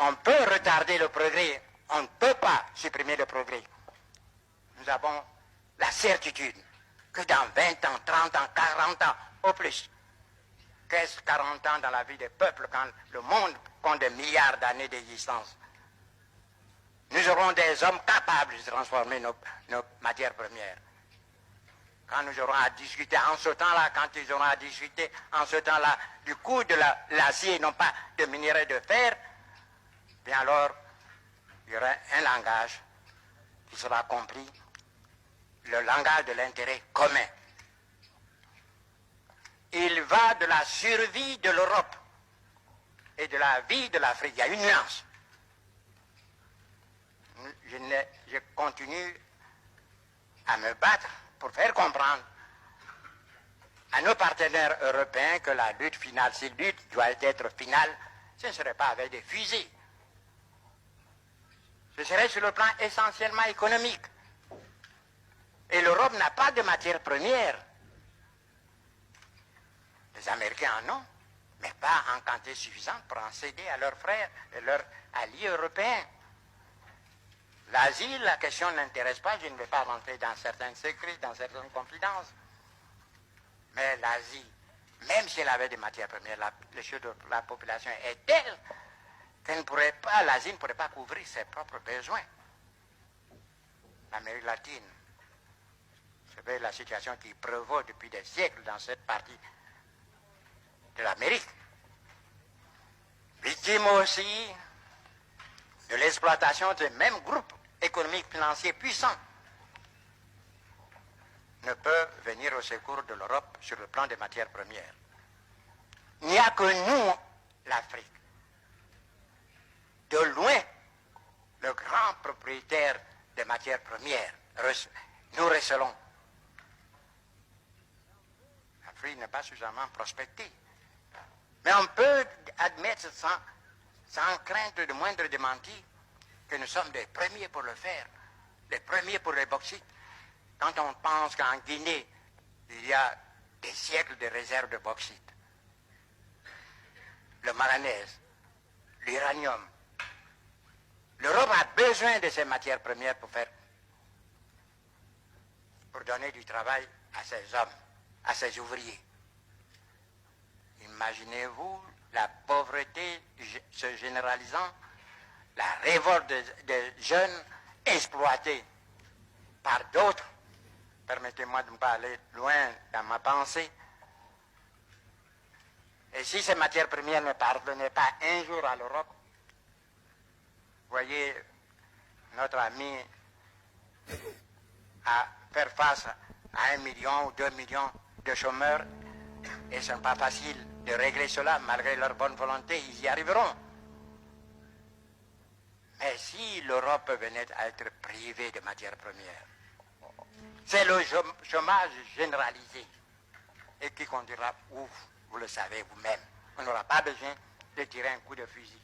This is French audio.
On peut retarder le progrès, on ne peut pas supprimer le progrès. Nous avons la certitude que dans 20 ans, 30 ans, 40 ans, au plus, qu'est-ce 40 ans dans la vie des peuples quand le monde compte des milliards d'années d'existence? Nous aurons des hommes capables de transformer nos matières premières. Quand nous aurons à discuter en ce temps-là, quand ils auront à discuter en ce temps-là du coût de l'acier, non pas de minerai de fer, bien alors, il y aura un langage qui sera compris, le langage de l'intérêt commun. Il va de la survie de l'Europe et de la vie de l'Afrique. Il y a une nuance. Je continue à me battre pour faire comprendre à nos partenaires européens que la lutte finale, si la lutte doit être finale, ce ne serait pas avec des fusées. Ce serait sur le plan essentiellement économique. Et l'Europe n'a pas de matières premières. Les Américains en ont, mais pas en quantité suffisante pour en céder à leurs frères et leurs alliés européens. L'Asie, la question n'intéresse pas, je ne vais pas rentrer dans certains secrets, dans certaines confidences. Mais l'Asie, même si elle avait des matières premières, la population est telle qu'elle ne pourrait pas, l'Asie ne pourrait pas couvrir ses propres besoins. L'Amérique latine, c'est la situation qui prévaut depuis des siècles dans cette partie de l'Amérique. Victime aussi de l'exploitation de mêmes groupes économiques financiers puissants ne peuvent venir au secours de l'Europe sur le plan des matières premières. Il n'y a que nous, l'Afrique, de loin, le grand propriétaire des matières premières. Nous recelons. L'Afrique n'est pas suffisamment prospectée. Mais on peut admettre sans crainte de moindre démenti que nous sommes les premiers pour le faire, les premiers pour les bauxites. Quand on pense qu'en Guinée, il y a des siècles de réserves de bauxite, le manganèse, l'uranium, l'Europe a besoin de ces matières premières pour donner du travail à ses hommes, à ses ouvriers. Imaginez-vous la pauvreté se généralisant, la révolte des jeunes exploités par d'autres. Permettez-moi de ne pas aller loin dans ma pensée. Et si ces matières premières ne parvenaient pas un jour à l'Europe, voyez, notre ami à faire face à 1 million ou 2 millions de chômeurs, et ce n'est pas facile de régler cela, malgré leur bonne volonté, ils y arriveront. Mais si l'Europe venait à être privée de matières premières, c'est le chômage généralisé et qui conduira où, vous le savez vous-même. On n'aura pas besoin de tirer un coup de fusil.